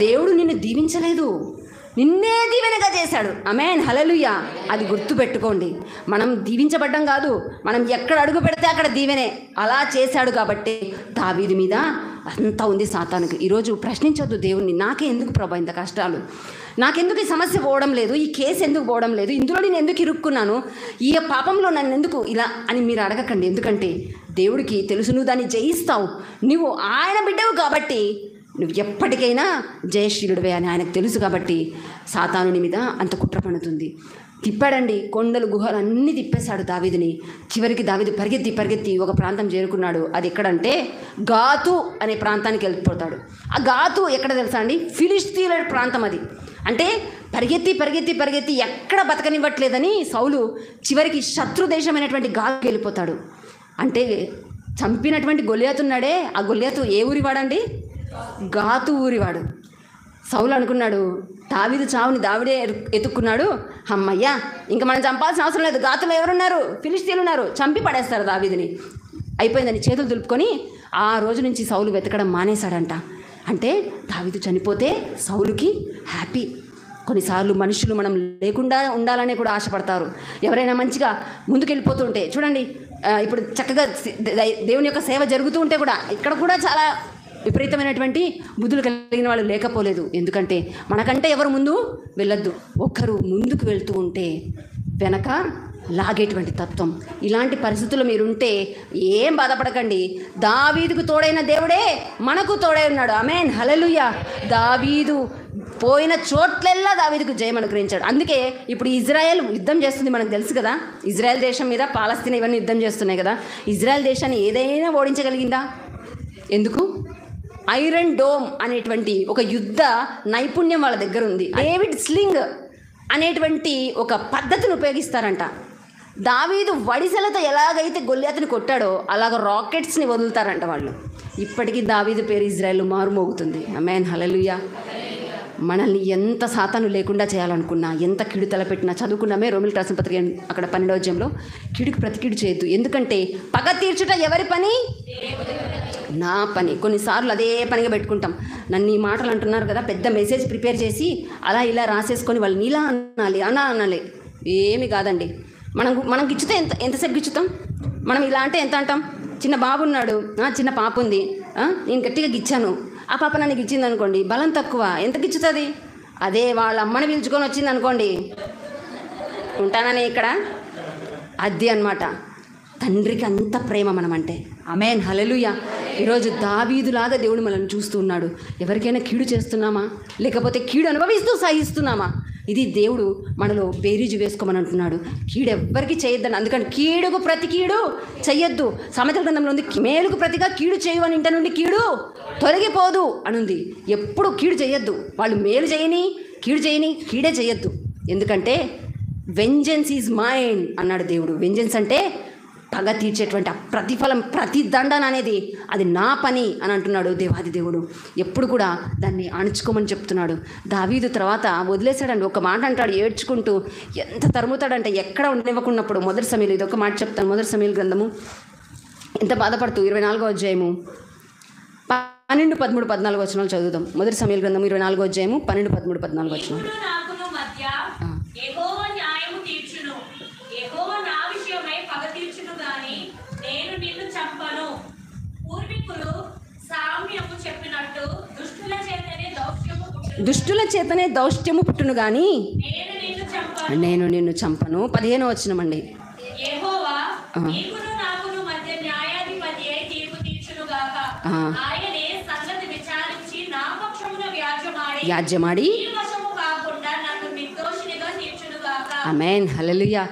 దేవుడు నిన్ను దీవించలేదు, నిన్నే దీవెనగా చేశాడు. ఆమేన్, హల్లెలూయా. అది గుర్తుపెట్టుకోండి. మనం దీవించబడ్డం కాదు, మనం ఎక్కడ అడుగు పెడితే అక్కడ దీవెనే. అలా చేశాడు కాబట్టి దావీదు మీద అంతా ఉంది సాతానుకు. ఈరోజు ప్రశ్నించొద్దు దేవుణ్ణి, నాకే ఎందుకు ప్రభా ఇంత కష్టాలు, నాకెందుకు ఈ సమస్య పోవడం లేదు, ఈ కేసు ఎందుకు పోవడం లేదు, ఇందులో నేను ఎందుకు ఇరుక్కున్నాను, ఈ పాపంలో నన్ను ఎందుకు ఇలా అని మీరు అడగకండి. ఎందుకంటే దేవుడికి తెలుసు నువ్వు దాన్ని జయిస్తావు, నువ్వు ఆయన బిడ్డవు కాబట్టి నువ్వు ఎప్పటికైనా జయశీలుడివే అని ఆయనకు తెలుసు. కాబట్టి సాతానుని మీద అంత కుట్ర పన్నుతుంది. తిప్పాడండి, కొండలు గుహలు అన్నీ తిప్పేశాడు దావీదుని. చివరికి దావీదు పరిగెత్తి ఒక ప్రాంతం చేరుకున్నాడు. అది ఎక్కడంటే గాతు అనే ప్రాంతానికి వెళ్ళిపోతాడు. ఆ గాతు ఎక్కడ తెలుసా అండి? ఫిలిష్తీయుల ప్రాంతం అది. అంటే పరిగెత్తి ఎక్కడ బతకనివ్వట్లేదని సౌలు చివరికి శత్రు దేశమైనటువంటి గాతుకు వెళ్ళిపోతాడు. అంటే చంపినటువంటి గొలియాతు ఉన్నాడే, ఆ గొలియాతు ఏ ఊరివాడండి? గాతు ఊరివాడు. సౌలు అనుకున్నాడు దావీదు చావుని దావిడే ఎత్తుక్కున్నాడు, అమ్మయ్యా ఇంకా మనం చంపాల్సిన అవసరం లేదు, గాతులో ఎవరున్నారు? ఫిలిష్తీయులు ఉన్నారు, చంపి పడేస్తారు దావీదుని. అయిపోయిందని చేతులు దులుపుకొని ఆ రోజు నుంచి సౌలు వెతకడం మానేశాడంట. అంటే దావీదు చనిపోతే సౌలుకి హ్యాపీ. కొన్నిసార్లు మనుషులు మనం లేకుండా ఉండాలనే కూడా ఆశపడతారు. ఎవరైనా మంచిగా ముందుకెళ్ళిపోతుంటే చూడండి, ఇప్పుడు చక్కగా దేవుని యొక్క సేవ జరుగుతూ ఉంటే కూడా ఇక్కడ కూడా చాలా విపరీతమైనటువంటి బుద్ధులు కలిగిన వాళ్ళు లేకపోలేదు. ఎందుకంటే మనకంటే ఎవరు ముందు వెళ్ళొద్దు, ఒకరు ముందుకు వెళ్తూ ఉంటే వెనక లాగేటువంటి తత్వం. ఇలాంటి పరిస్థితుల్లో మీరుంటే ఏం బాధపడకండి. దావీదుకు తోడైన దేవుడే మనకు తోడై ఉన్నాడు. ఆమేన్, హల్లెలూయా. దావీదు పోయిన చోట్లెల్లా దావీదుకు జయం అనుగ్రహించాడు. అందుకే ఇప్పుడు ఇజ్రాయెల్ యుద్ధం చేస్తుంది, మనకు తెలుసు కదా. ఇజ్రాయెల్ దేశం మీద పాలస్తీనా ఇవన్నీ యుద్ధం చేస్తున్నాయి కదా. ఇజ్రాయెల్ దేశాన్ని ఏదైనా ఓడించగలిగిందా? ఎందుకు? ఐరన్ డోమ్ అనేటువంటి ఒక యుద్ధ నైపుణ్యం వాళ్ళ దగ్గర ఉంది. డేవిడ్ స్లింగ్ అనేటువంటి ఒక పద్ధతిని ఉపయోగిస్తారంట. దావీదు వడిసెలతో ఎలాగైతే గొల్లియాతుని కొట్టాడో అలాగ రాకెట్స్ని వదులుతారంట వాళ్ళు. ఇప్పటికీ దావీదు పేరు ఇజ్రాయెల్లో మారుమోగుతుంది. ఆమేన్, హల్లెలూయా. మనల్ని ఎంత సాతాను లేకుండా చేయాలనుకున్నా, ఎంత కీడు తలపెట్టినా, చదువుకున్నామే రోమిలికి రాసిన పత్రిక అక్కడ 12వ అధ్యాయంలో కీడుకు ప్రతి కీడు చేయొద్దు. ఎందుకంటే పగ తీర్చుట ఎవరి పని? నా పని. కొన్నిసార్లు అదే పనిగా పెట్టుకుంటాం. నన్ను ఈ మాటలు అంటున్నారు కదా, పెద్ద మెసేజ్ ప్రిపేర్ చేసి అలా ఇలా రాసేసుకొని వాళ్ళని ఇలా అనాలి. ఏమి కాదండి. మనం గిచ్చితే ఎంతసేపు గిచ్చుతాం? మనం ఇలా అంటే ఎంత అంటాం? చిన్న బాబు ఉన్నాడు, చిన్న పాప ఉంది, నేను గట్టిగా గిచ్చాను, ఆ పాప నన్ను గిచ్చింది అనుకోండి, బలం తక్కువ, ఎంత గిచ్చుతుంది? అదే వాళ్ళ అమ్మని పిలుచుకొని వచ్చింది అనుకోండి, ఉంటాననే ఇక్కడ. అది అన్నమాట తండ్రికి అంత ప్రేమ మనం అంటే. ఆమేన్, హల్లెలూయా. ఈరోజు దావీదులాగా దేవుడు మనల్ని చూస్తూ ఉన్నాడు. ఎవరికైనా కీడు చేస్తున్నామా, లేకపోతే కీడు అనుభవిస్తూ సహిస్తున్నామా? ఇది దేవుడు మనలో బేరీజు వేసుకోమని అంటున్నాడు. కీడు ఎవ్వరికి చేయొద్దని. అందుకని కీడుకు ప్రతి కీడు చెయ్యొద్దు. సామెతల గ్రంథంలో ఉంది, మేలుకు ప్రతిగా కీడు చేయు అని ఇంట నుండి కీడు తొలగిపోదు అనుంది. ఎప్పుడు కీడు చేయొద్దు. వాళ్ళు మేలు చేయని కీడు చేయని కీడే చేయొద్దు. ఎందుకంటే వెంజెన్స్ ఈజ్ మైండ్ అన్నాడు దేవుడు. వెంజెన్స్ అంటే పగ తీర్చేటువంటి ప్రతిఫలం, ప్రతి దండన అనేది అది నా పని అని అంటున్నాడు దేవాది దేవుడు. ఎప్పుడు కూడా దాన్ని అణుచుకోమని చెప్తున్నాడు. దావీదు తర్వాత వదిలేశాడండి. ఒక మాట అంటాడు ఏడ్చుకుంటూ, ఎంత తరుముతాడంటే ఎక్కడ ఉండనివ్వకున్నప్పుడు. మొదటి సమయంలో ఇది ఒక మాట చెప్తాను. మొదటి సమయంలో గ్రంథము ఎంత బాధపడుతూ 24వ అధ్యాయము 12, 13, 14 వచనాలు చదువుదాం. మొదటి సమయంలో గ్రంథము 24వ అధ్యాయము 12, 13, 14 వచనాలు. దుష్టుల చేతనే దౌష్ట్యము పుట్టును గాని నేను నిన్ను చంపను. 15వ వచనమండి. వ్యాజ్యమాడి ఆమేన్, హల్లెలూయా.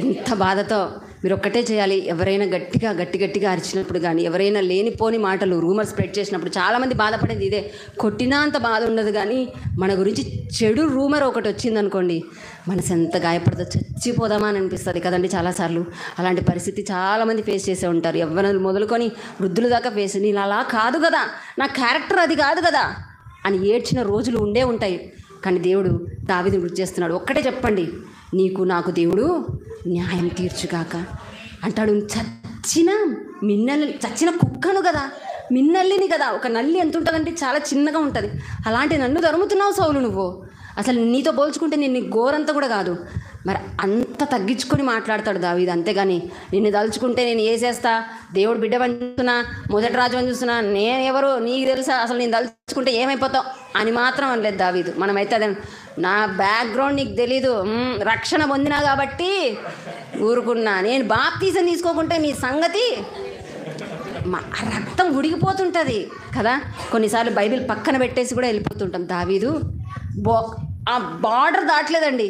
ఎంత బాధతో మీరు ఒక్కటే చేయాలి. ఎవరైనా గట్టిగా అరిచినప్పుడు కానీ, ఎవరైనా లేనిపోని మాటలు రూమర్ స్ప్రెడ్ చేసినప్పుడు, చాలామంది బాధపడేది ఇదే. కొట్టినా అంత బాధ ఉండదు, కానీ మన గురించి చెడు రూమర్ ఒకటి వచ్చిందనుకోండి, మనసు ఎంత గాయపడుతుందో, చచ్చిపోదామా అని అనిపిస్తుంది కదండి చాలాసార్లు. అలాంటి పరిస్థితి చాలామంది ఫేస్ చేసే ఉంటారు. ఎవరైనా మొదలుకొని వృద్ధుల దాకా ఫేస్, నేను అలా కాదు కదా, నా క్యారెక్టర్ అది కాదు కదా అని ఏడ్చిన రోజులు ఉంటాయి. కానీ దేవుడు దావీదుని గుర్తు చేస్తున్నాడు. ఒక్కటే చెప్పండి, నీకు నాకు దేవుడు న్యాయం తీర్చుగాక అంటాడు. చచ్చిన కుక్కను కదా మిన్నల్లిని కదా, ఒక నల్లి ఎంత ఉంటుందంటే చాలా చిన్నగా ఉంటుంది. అలాంటి నన్ను తరుముతున్నావు సౌలు నువ్వు. అసలు నీతో పోల్చుకుంటే నేను నీ గోరంతా కూడా కాదు. మరి అంత తగ్గించుకొని మాట్లాడతాడు దావీదు. అంతేగాని నిన్ను తలుచుకుంటే నేను వేసేస్తా, దేవుడు బిడ్డ అని చూస్తున్నా, మొదటి రాజు అని చూస్తున్నా, నేను ఎవరు నీకు తెలుసా, అసలు నేను తలుచుకుంటే ఏమైపోతావు అని మాత్రం అనలేదు దావీదు. మనమైతే అదే, నా బ్యాక్గ్రౌండ్ నీకు తెలీదు, రక్షణ పొందినా కాబట్టి ఊరుకున్నా, నేను బాప్తీసం తీసుకోకుంటే నీ సంగతి. రక్తం ఉడిగిపోతుంటుంది కదా. కొన్నిసార్లు బైబిల్ పక్కన పెట్టేసి కూడా వెళ్ళిపోతుంటాం. దావీదు ఆ బార్డర్ దాటలేదండి.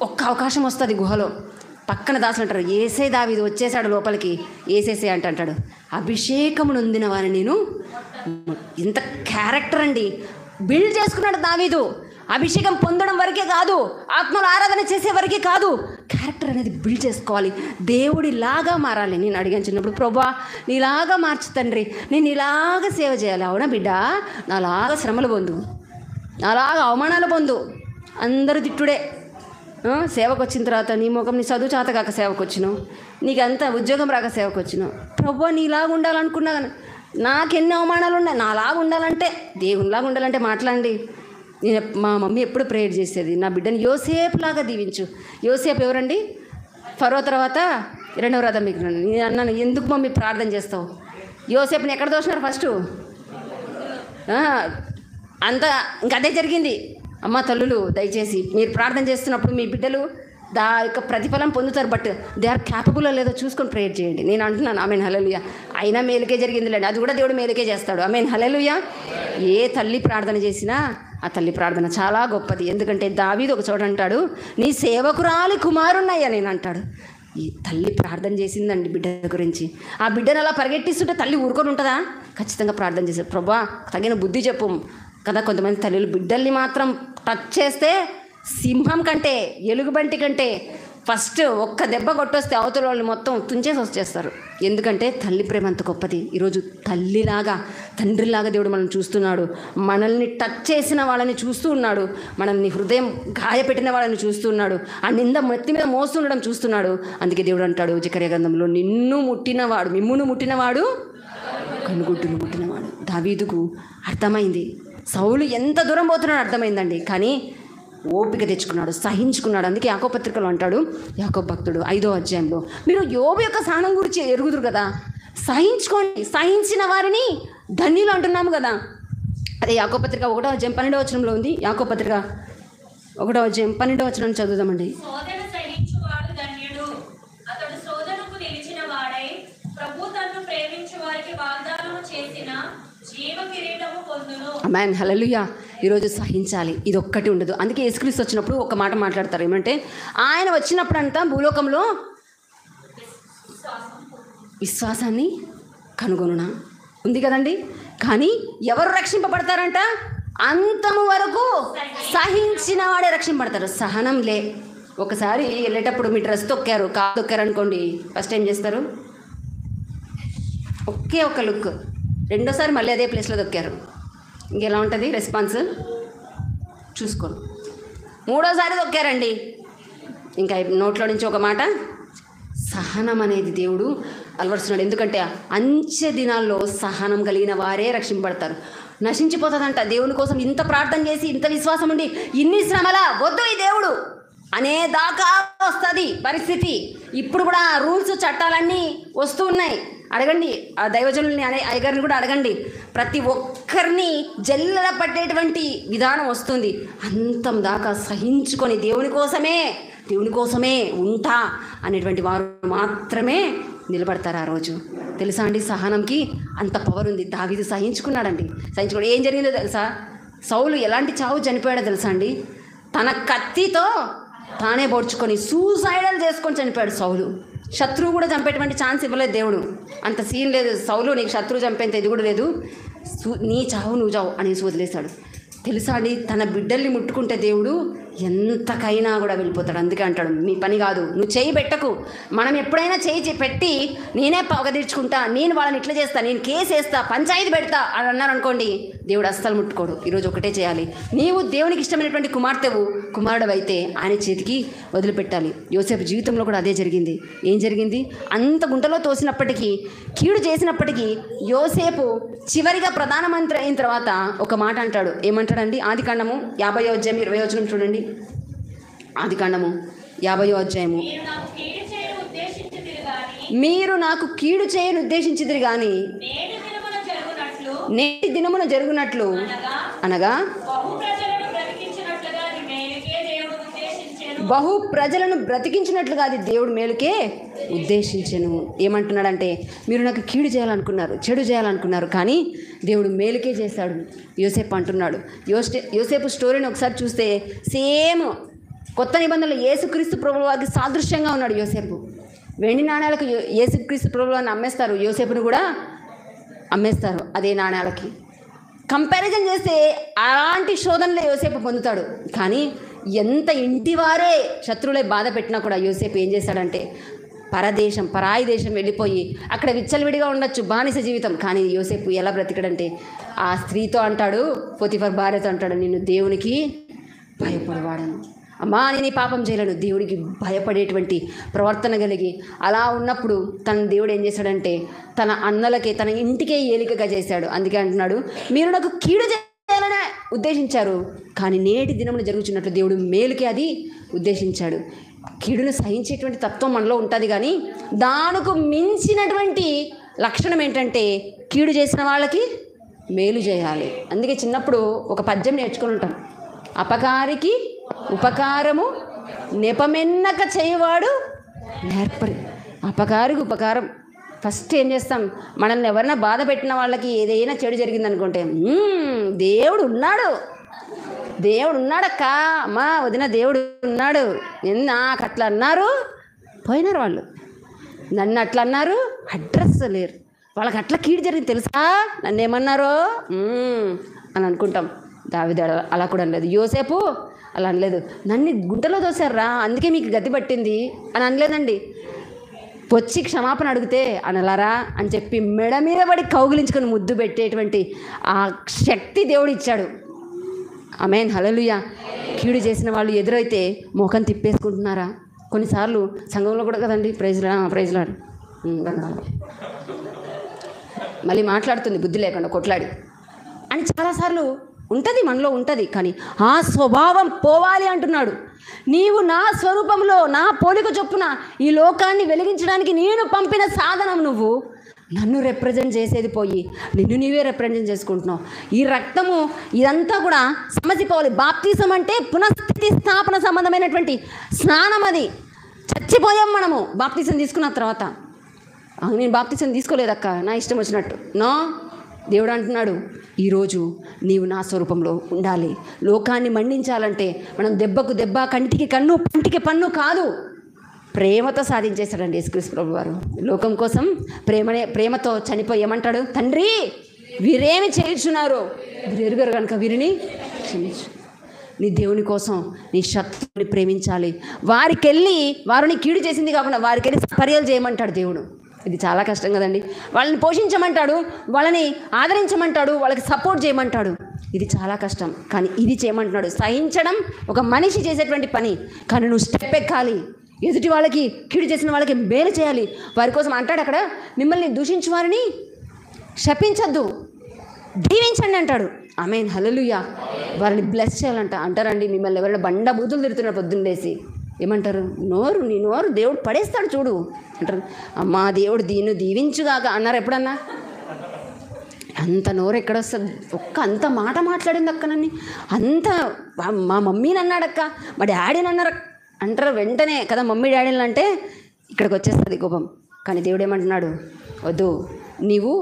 ఒక్క అవకాశం వస్తుంది గుహలో, పక్కన దాచుంటారు. ఏసే దావీదు వచ్చేసాడు లోపలికి, ఏసేసే అంటాడు, అభిషేకము నొందిన వారిని నేను. ఇంత క్యారెక్టర్ అండి బిల్డ్ చేసుకున్నాడు దావీదు. అభిషేకం పొందడం వరకే కాదు, ఆత్మల ఆరాధన చేసే వరకే కాదు, క్యారెక్టర్ అనేది బిల్డ్ చేసుకోవాలి. దేవుడిలాగా మారాలి. నేను అడిగాను చిన్నప్పుడు, ప్రభా నీలాగా మార్చు తండ్రి, నేను ఇలాగా సేవ చేయాలి. అవునా బిడ్డ, నాలాగా శ్రమలు పొందు, నాలాగా అవమానాలు పొందు, అందరూ తిట్టుడే. సేవకు వచ్చిన తర్వాత నీ ముఖం, నీ చదువు చేత కాక సేవకు వచ్చినావు, నీకు అంత ఉద్యోగం రాక సేవకు వచ్చినావు. ప్రభు నీలాగా ఉండాలనుకున్నా కానీ నాకెన్ని అవమానాలు ఉన్నాయి. నాలాగా ఉండాలంటే, దేవునిలాగా ఉండాలంటే మాట్లాడండి. నేను మా మమ్మీ ఎప్పుడు ప్రేయర్ చేసేది, నా బిడ్డని యోసేపు లాగా దీవించు. యోసేపు ఎవరండి? ఫరో తర్వాత రెండవ రాధ మీకు. నేను అన్నాను, ఎందుకు మమ్మీ ప్రార్థన చేస్తావు? యోసేపుని ఎక్కడ దోసినారు ఫస్ట్? అంతా ఇంకా అదే జరిగింది. అమ్మ తల్లులు దయచేసి మీరు ప్రార్థన చేస్తున్నప్పుడు మీ బిడ్డలు దా యొక్క ప్రతిఫలం పొందుతారు, బట్ దే ఆర్ క్యాపబుల్ లేదో చూసుకొని ప్రేయర్ చేయండి. నేను అంటున్నాను ఆమెన్ హల్లెలూయా. అయినా మేలుకే జరిగిందిలేండి, అది కూడా దేవుడు మేలుకే చేస్తాడు. Amen hallelujah. ఏ తల్లి ప్రార్థన చేసినా ఆ తల్లి ప్రార్థన చాలా గొప్పది. ఎందుకంటే దావీదు ఒక చోట అంటాడు, నీ సేవకురాలి కుమారున్నయ్యా నేను అంటాడు. ఈ తల్లి ప్రార్థన చేసిందండి బిడ్డ గురించి. ఆ బిడ్డను అలా పరిగెట్టిస్తుంటే తల్లి ఊరుకొని ఉంటుందా? ఖచ్చితంగా ప్రార్థన చేశారు. ప్రభా తగిన బుద్ధి చెప్పు కదా. కొంతమంది తల్లులు బిడ్డల్ని మాత్రం టచ్ చేస్తే సింహం కంటే, ఎలుగుబంటి కంటే ఫస్ట్ ఒక్క దెబ్బ కొట్టొస్తే అవతల వాళ్ళు మొత్తం తుంచేసి వచ్చేస్తారు. ఎందుకంటే తల్లి ప్రేమ అంత గొప్పది. ఈరోజు తల్లిలాగా, తండ్రిలాగా దేవుడు మనల్ని చూస్తున్నాడు. మనల్ని టచ్ చేసిన వాళ్ళని చూస్తూ ఉన్నాడు, మనల్ని హృదయం గాయపెట్టిన వాళ్ళని చూస్తూ ఉన్నాడు, ఆ నింద మెత్తి మీద మోస్తుండడం చూస్తున్నాడు. అందుకే దేవుడు అంటాడు జకర్యా గ్రంథంలో, నిన్ను ముట్టినవాడు, మిమ్మును ముట్టినవాడు కనుగుడ్డును ముట్టినవాడు. దావీదుకు అర్థమైంది, సౌలు ఎంత దూరం పోతున్నాడో అర్థమైందండి. కానీ ఓపిక తెచ్చుకున్నాడు, సహించుకున్నాడు. అందుకే యాకోబు పత్రికలో అంటాడు యాకోబు భక్తుడు 5వ అధ్యాయంలో, మీరు యోబు యొక్క సహనం గురించి ఎరుగుదురు కదా, సహించుకోండి, సహించిన వారిని ధన్యులు అంటున్నాము కదా. అదే యాకోబు పత్రిక 1వ అధ్యాయం 12వ వచనంలో ఉంది. యాకోబు పత్రిక 1వ అధ్యాయం 12వ వచనం చదువుదామండి. ఆమేన్ హల్లెలూయా. ఈరోజు సహించాలి, ఇది ఒక్కటి ఉండదు. అందుకే యేసుక్రీస్తు వచ్చినప్పుడు ఒక మాట మాట్లాడతారు, ఏమంటే ఆయన వచ్చినప్పుడంతా భూలోకంలో విశ్వాసాన్ని కనుగొనునా ఉంది కదండి. కానీ ఎవరు రక్షింపబడతారంట? అంతము వరకు సహించిన వాడే రక్షింపబడతారు. సహనం లే. ఒకసారి వెళ్ళేటప్పుడు మీ డ్రెస్ తొక్కారు, కాలు తొక్కారు అనుకోండి, ఫస్ట్ ఏం చేస్తారు? ఒకే ఒక లుక్. రెండోసారి మళ్ళీ అదే ప్లేస్లో దొక్కారు, ఇంకెలా ఉంటుంది రెస్పాన్స్? చూసుకోండి. మూడోసారి దొక్కారండి, ఇంకా నోట్లో నుంచి ఒక మాట. సహనం అనేది దేవుడు అలవరుస్తున్నాడు. ఎందుకంటే అంచె దినాల్లో సహనం కలిగిన వారే రక్షింపబడతారు. నశించిపోతుందంట. దేవుని కోసం ఇంత ప్రార్థన చేసి, ఇంత విశ్వాసం ఉండి, ఇన్ని శ్రమలా వద్దు ఈ దేవుడు అనేదాకా వస్తుంది పరిస్థితి. ఇప్పుడు కూడా రూల్స్ చట్టాలన్నీ వస్తూ ఉన్నాయి. అడగండి ఆ దైవజనుల్ని, అయ్యగారిని కూడా అడగండి. ప్రతి ఒక్కరిని జల్లెడ పట్టేటువంటి విధానం వస్తుంది. అంతం దాకా సహించుకొని దేవుని కోసమే ఉంటా అనేటువంటి వారు మాత్రమే నిలబడతారు ఆ రోజు. తెలుసా అండి, సహనంకి అంత పవర్ ఉంది. దావీదు సహించుకున్నాడండి. సహించుకోవడం ఏం జరిగిందో తెలుసా? సౌలు ఎలాంటి చావు చనిపోయాడో తెలుసా అండి? తన కత్తితో తానే పొడుచుకొని సూసైడల్ చేసుకొని చనిపోయాడు సౌలు. శత్రువు కూడా చంపేటువంటి ఛాన్స్ ఇవ్వలేదు దేవుడు. అంత సీన్ లేదు. సౌలు నీకు శత్రువు చంపేంత ఇది కూడా లేదు, నీ చావు నువ్వు చావు అనేసి వదిలేశాడు. తెలుసా అండి, తన బిడ్డల్ని ముట్టుకుంటే దేవుడు ఎంతకైనా కూడా వెళ్ళిపోతాడు. అందుకే అంటాడు, నీ పని కాదు, నువ్వు చేయి పెట్టకు. మనం ఎప్పుడైనా చేయి పెట్టి నేనే పగ తీర్చుకుంటా, నేను వాళ్ళని ఇట్లా చేస్తా, నేను కేసు వేస్తా, పంచాయతీ పెడతా అని అన్నారు అనుకోండి, దేవుడు అస్సలు ముట్టుకోడు. ఈరోజు ఒకటే చేయాలి, నీవు దేవునికి ఇష్టమైనటువంటి కుమారుడు అయితే ఆయన చేతికి వదిలిపెట్టాలి. యోసేపు జీవితంలో కూడా అదే జరిగింది. ఏం జరిగింది? అంత గుంటలో తోసినప్పటికీ, కీడు చేసినప్పటికీ యోసేపు చివరిగా ప్రధానమంత్రి అయిన తర్వాత ఒక మాట అంటాడు. ఏమంటాడండి? ఆదికాండము 50వ అధ్యాయం 20వ వచనం చూడండి. ఆదికాండము 50వ అధ్యాయము, మీరు నాకు కీడు చేయను ఉద్దేశించిదిరి కానీ నేటి దినమున జరుగునట్లు అనగా బహు ప్రజలను బ్రతికించినట్లుగా అది దేవుడు మేలుకే ఉద్దేశించెను. ఏమంటున్నాడంటే, మీరు నాకు కీడు చేయాలనుకున్నారు, చెడు చేయాలనుకున్నారు, కానీ దేవుడు మేలుకే చేశాడు. యోసేపు అంటున్నాడు. యోసేపు స్టోరీని ఒకసారి చూస్తే సేమ్ కొత్త నిబంధనలు యేసుక్రీస్తు ప్రభువుకి సాదృశ్యంగా ఉన్నాడు యోసేపు. వెండి నాణ్యాలకు యేసుక్రీస్తు ప్రభువుని అమ్మేస్తారు, యోసేపును కూడా అమ్మేస్తారు అదే నాణ్యాలకి. కంపారిజన్ చేస్తే అలాంటి శోధనలే యోసేపు పొందుతాడు. కానీ ఎంత ఇంటివారే శత్రువులే బాధ పెట్టినా కూడా యోసేపు ఏం చేశాడంటే, పరాయి దేశం వెళ్ళిపోయి అక్కడ విచ్చలవిడిగా ఉండొచ్చు, బానిస జీవితం. కానీ యోసేపు ఎలా బ్రతికడంటే, ఆ స్త్రీతో అంటాడు, పోతిఫర్ భార్యతో అంటాడు, నిన్ను దేవునికి భయపడవాడను, అమ్మా నేను ఈ పాపం చేయలేను, దేవుడికి భయపడేటువంటి ప్రవర్తన కలిగి అలా ఉన్నప్పుడు తన దేవుడు ఏం చేశాడంటే, తన అన్నలకే, తన ఇంటికే ఏలికగా చేశాడు. అందుకే అంటున్నాడు, మీరు నాకు కీడు చేయాలనే ఉద్దేశించారు, కానీ నేటి దినమున జరుగుతున్నట్లు దేవుడు మేలుకే అది ఉద్దేశించాడు. కీడును సహించేటువంటి తత్వం మనలో ఉంటుంది, కానీ దానికి మించినటువంటి లక్షణం ఏంటంటే, కీడు చేసిన వాళ్ళకి మేలు చేయాలి. అందుకే చిన్నప్పుడు ఒక పద్యం నేర్చుకుని ఉంటాం, అపకారికి ఉపకారము నెపమెన్నక చేయవాడు నేర్పరి. అపకారికి ఉపకారం. ఫస్ట్ ఏం చేస్తాం, మనల్ని ఎవరైనా బాధ పెట్టిన వాళ్ళకి ఏదైనా చెడు జరిగిందనుకుంటే, దేవుడు ఉన్నాడక్క, అమ్మా వదిన దేవుడు ఉన్నాడు, నాకు అట్లా అన్నారు, పోయినారు వాళ్ళు, నన్ను అట్లా అన్నారు, అడ్రస్ లేరు, వాళ్ళకి అట్లా కీడు జరిగింది తెలుసా, నన్ను ఏమన్నారో అని అనుకుంటాం. దావీదు అలా కూడా అనలేదు, యోసేపు అలా అనలేదు, నన్ను గుంటలో దోశారా అందుకే మీకు గతి పట్టింది అని అనలేదండి. వచ్చి క్షమాపణ అడిగితే అనలారా అని చెప్పి మెడ మీద పడి కౌగిలించుకొని ముద్దు పెట్టేటువంటి ఆ శక్తి దేవుడు ఇచ్చాడు. ఆమేన్, హల్లెలూయా. కీడు చేసిన వాళ్ళు ఎదురైతే మోకం తిప్పేసుకుంటున్నారా? కొన్నిసార్లు సంఘంలో కూడా కదండి, ప్రైజ్లాడు మళ్ళీ మాట్లాడుతుంది బుద్ధి లేకుండా కొట్లాడి అని చాలాసార్లు ఉంటుంది, మనలో ఉంటుంది. కానీ ఆ స్వభావం పోవాలి అంటున్నాడు. నీవు నా స్వరూపంలో నా పోలిక చొప్పున ఈ లోకాన్ని వెలిగించడానికి నేను పంపిన సాధనం, నువ్వు నన్ను రిప్రజెంట్ చేసేది పోయి నిన్ను నీవే రిప్రజెంట్ చేసుకుంటున్నావు. ఈ రక్తము ఇదంతా కూడా సమసిపోవాలి. బాప్తిజం అంటే పునఃస్థితి స్థాపన సంబంధమైనటువంటి స్నానం. అది చచ్చిపోయాం మనము బాప్తిజం తీసుకున్న తర్వాత. నేను బాప్తిజం తీసుకోలేదక్క, నా ఇష్టం వచ్చినట్టు. నో, దేవుడు అంటున్నాడు, ఈరోజు నీవు నా స్వరూపంలో ఉండాలి. లోకాన్ని మండించాలంటే మనం దెబ్బకు దెబ్బ, కంటికి కన్ను, పంటికి పన్ను కాదు, ప్రేమతో సాధించేశాడండి యేసుక్రీస్తు ప్రభు వారు. లోకం కోసం ప్రేమతో చనిపోయి ఏమంటాడు, తండ్రి వీరేమి చేయుచున్నారు, వీరు ఎరుగరు కనుక వీరిని క్షమించు. నీ దేవుని కోసం నీ శత్రువుని ప్రేమించాలి. వారిని కీడు చేసింది కాకుండా వారికెళ్ళి పర్యాలు చేయమంటాడు దేవుడు. ఇది చాలా కష్టం కదండి. వాళ్ళని పోషించమంటాడు, వాళ్ళని ఆదరించమంటాడు, వాళ్ళకి సపోర్ట్ చేయమంటాడు. ఇది చాలా కష్టం, కానీ ఇది చేయమంటున్నాడు. సహించడం ఒక మనిషి చేసేటువంటి పని, కానీ నువ్వు స్టెప్ ఎక్కాలి. ఎదుటి వాళ్ళకి, కీడు చేసిన వాళ్ళకి మేలు చేయాలి. వారి కోసం అంటాడు అక్కడ, మిమ్మల్ని దూషించు వారిని శపించద్దు, దీవించండి అంటాడు. ఆమేన్, హల్లెలూయా. వారిని బ్లెస్ చేయాలంట. అంటారండి, మిమ్మల్ని ఎవరైనా బండ బూతులు తిడుతున్నారు పొద్దున్న లేసి, ఏమంటారు, నీ నోరు దేవుడు పడేస్తాడు చూడు అంటారు. అమ్మా దేవుడు దీవించుగాక అన్నారు ఎప్పుడన్నా? అంత నోరు ఎక్కడొస్తుంది? అంత మాట మాట్లాడింది అక్క, నన్ను అంత మా మమ్మీని అన్నాడక్క, మా డాడీని అన్నారు అంటారు వెంటనే కదా. మమ్మీ డాడీని అంటే ఇక్కడికి వచ్చేస్తుంది కోపం. కానీ దేవుడు ఏమంటున్నాడు, వద్దు, నీవు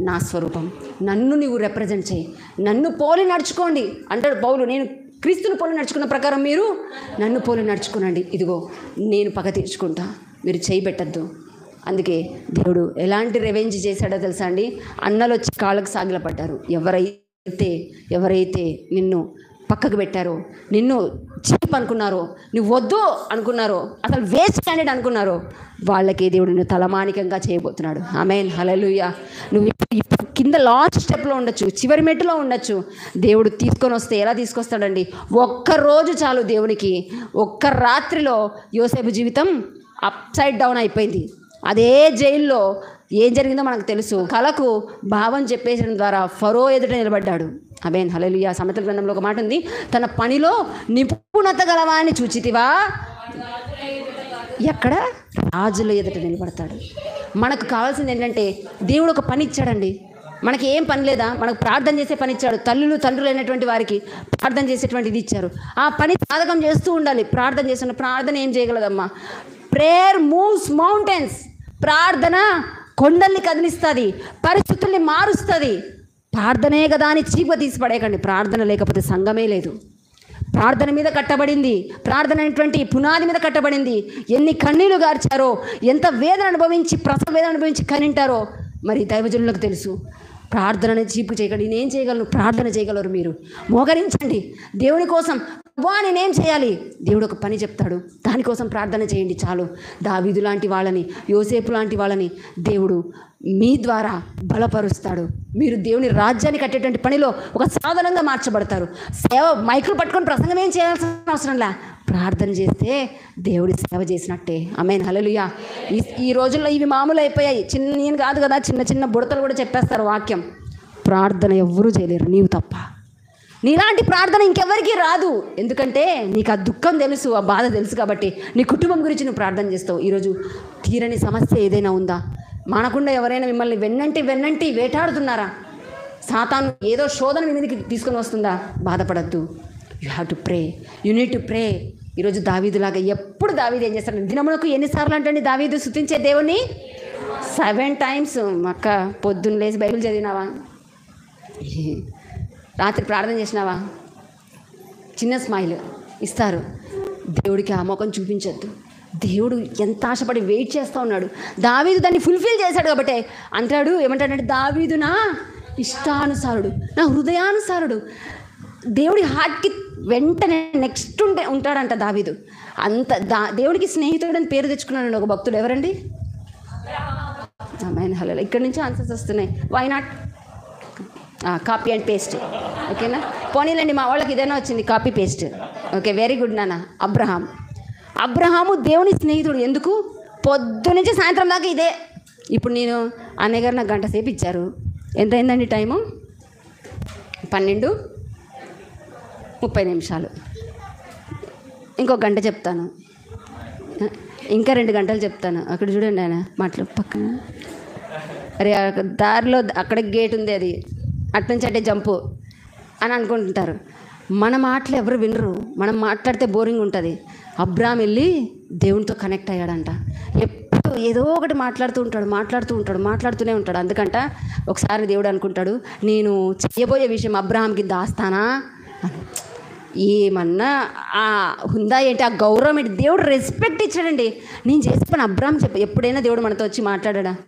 నా స్వరూపం, నన్ను నీవు రిప్రజెంట్ చేయి, నన్ను పోలి నడుచుకోండి అంటాడు పౌలు. నేను క్రీస్తుని పోలి నడుచుకున్న ప్రకారం మీరు నన్ను పోలి నడుచుకునండి. ఇదిగో నేను పగ తీర్చుకుంటా, మీరు చేయి పెట్టద్దు. అందుకే దేవుడు ఎలాంటి రెవెంజ్ చేశాడో తెలుసా అండి? అన్నలు వచ్చి కాళ్ళకు సాగిలపడ్డారు. ఎవరైతే నిన్ను పక్కకు పెట్టారో, నిన్ను చీప్ అనుకున్నారో, నువ్వు వద్దు అనుకున్నారో, అసలు వేస్ట్ క్యాండిడేట్ అనుకున్నారో, వాళ్ళకే దేవుడు నిన్ను తలమానికంగా చేయబోతున్నాడు. ఆమేన్, హల్లెలూయా. నువ్వు కింద లాస్ట్ స్టెప్లో ఉండొచ్చు, చివరి మెట్టులో ఉండొచ్చు. దేవుడు తీసుకొని వస్తే ఎలా తీసుకొస్తాడండి? ఒక్కరోజు చాలు దేవునికి. ఒక్క రాత్రిలో యోసేపు జీవితం అప్సైడ్ డౌన్ అయిపోయింది. అదే జైల్లో ఏం జరిగిందో మనకు తెలుసు. కలకు భావం చెప్పేసడం ద్వారా ఫరో ఎదుట నిలబడ్డాడు. ఆమేన్, హల్లెలూయా. సామెతల గ్రంథంలో ఒక మాట ఉంది, తన పనిలో నిపుణత గలవాన్ని చూచితివా. ఎక్కడ? రాజుల ఎదుట నిలబడతాడు. మనకు కావాల్సింది ఏంటంటే దేవుడు ఒక పని ఇచ్చాడండి. మనకి ఏం పని లేదా? మనకు ప్రార్థన చేసే పని ఇచ్చాడు. తండ్రులు అయినటువంటి వారికి ప్రార్థన చేసేటువంటిది ఇచ్చారు. ఆ పని సాధకం చేస్తూ ఉండాలి. ప్రార్థన చేస్తున్న ప్రార్థన ఏం చేయగలదమ్మా? Prayer moves mountains. ప్రార్థన కొండల్ని కదిలిస్తుంది, పరిస్థితుల్ని మారుస్తుంది. ప్రార్థనే కదా అని చీప తీసి పడేయకండి. ప్రార్థన లేకపోతే సంఘమే లేదు. ప్రార్థన మీద కట్టబడింది. ప్రార్థన అనేటువంటి పునాది మీద కట్టబడింది. ఎన్ని కన్నీళ్లు గార్చారో, ఎంత వేదన అనుభవించి, ప్రసవ వేదన అనుభవించి కనింటారో మరి దైవజనులకు తెలుసు. ప్రార్థనని చీపు చేయకండి. నేనేం చేయగలను? ప్రార్థన చేయగలరు మీరు. మోకరించండి దేవుని కోసం. వా నేనేం చేయాలి? దేవుడు ఒక పని చెప్తాడు, దానికోసం ప్రార్థన చేయండి చాలు. దావీదు లాంటి వాళ్ళని, యోసేపు లాంటి వాళ్ళని దేవుడు మీ ద్వారా బలపరుస్తాడు. మీరు దేవుని రాజ్యాన్ని కట్టేటువంటి పనిలో ఒక సాధనంగా మార్చబడతారు. సేవ మైకులు పట్టుకొని ప్రసంగం ఏం చేయాల్సిన అవసరంలా, ప్రార్థన చేస్తే దేవుడి సేవ చేసినట్టే. ఆమేన్, హల్లెలూయా. ఈ రోజుల్లో ఇవి మామూలు అయిపోయాయి. నేను కాదు కదా, చిన్న చిన్న బుడతలు కూడా చెప్పేస్తారు వాక్యం. ప్రార్థన ఎవ్వరూ చేయలేరు, నీవు తప్ప. నీలాంటి ప్రార్థన ఇంకెవరికి రాదు. ఎందుకంటే నీకు ఆ దుఃఖం తెలుసు, ఆ బాధ తెలుసు కాబట్టి నీ కుటుంబం గురించి నువ్వు ప్రార్థన చేస్తావు. ఈరోజు తీరని సమస్య ఏదైనా ఉందా? మానకుండా ఎవరైనా మిమ్మల్ని వెన్నంటి వేటాడుతున్నారా? సాతాను ఏదో శోధన మీ మీదకి తీసుకొని వస్తుందా? బాధపడద్దు. You have to pray, you need to pray. ఈరోజు దావీదులాగా ఎప్పుడు దావీదు ఏం చేస్తాడు? దినమునకు ఎన్నిసార్లు అంటే దావీదు స్తుతించే దేవుని 7 times. అక్క పొద్దున్న లేచి బైబిల్ చదివినావా? రాత్రి ప్రార్థన చేసినావా? చిన్న స్మైల్ ఇస్తారు. దేవుడికి ఆ ముఖం చూపించొద్దు. దేవుడు ఎంత ఆశపడి వెయిట్ చేస్తూ ఉన్నాడు. దావీదు దాన్ని ఫుల్ఫిల్ చేశాడు కాబట్టి అంటాడు, ఏమంటాడంటే, దావీదు నా ఇష్టానుసారుడు, నా హృదయానుసారుడు. దేవుడి హార్ట్కి వెంటనే నెక్స్ట్ ఉంటాడంట దావీదు. అంత దేవుడికి స్నేహితుడు అని పేరు తెచ్చుకున్నాడు ఒక భక్తుడు. ఎవరండి? ఆమేన్, హల్లెలూయా. ఇక్కడి నుంచి ఆన్సర్స్ వస్తున్నాయి. Why not copy and paste? ఓకేనా? పోనీలండి, మా వాళ్ళకి ఇదేనా వచ్చింది, copy paste. Okay, very good నాన్న. అబ్రహాము దేవుని స్నేహితుడు. ఎందుకు? పొద్దు నుంచి సాయంత్రం దాకా ఇదే. ఇప్పుడు నేను అన్నయ్య గారు నాకు గంట సేపు ఇచ్చారు. ఎంత అయిందండి టైము? 12:30. ఇంకొక గంట చెప్తాను, ఇంకా 2 గంటలు చెప్తాను. అక్కడ చూడండి ఆయన మాటలు పక్కన. అరే దారిలో అక్కడ గేట్ ఉంది, అది అట్నుంచి అంటే జంపు అని అనుకుంటుంటారు. మన మాటలు ఎవరు వినరు. మనం మాట్లాడితే బోరింగ్ ఉంటుంది. అబ్రాహాం వెళ్ళి దేవునితో కనెక్ట్ అయ్యాడంట. ఎప్పుడు ఏదో ఒకటి మాట్లాడుతూనే ఉంటాడు. అందుకంట ఒకసారి దేవుడు అనుకుంటాడు, నేను చేయబోయే విషయం అబ్రాహాంకి దాస్తానా? ఏమన్నా ఆ హుందా ఏంటి, ఆ గౌరవం ఏంటి? దేవుడు రెస్పెక్ట్ ఇచ్చాడండి. నేను చేసే పని అబ్రాహాం ఎప్పుడైనా దేవుడు మనతో వచ్చి మాట్లాడా?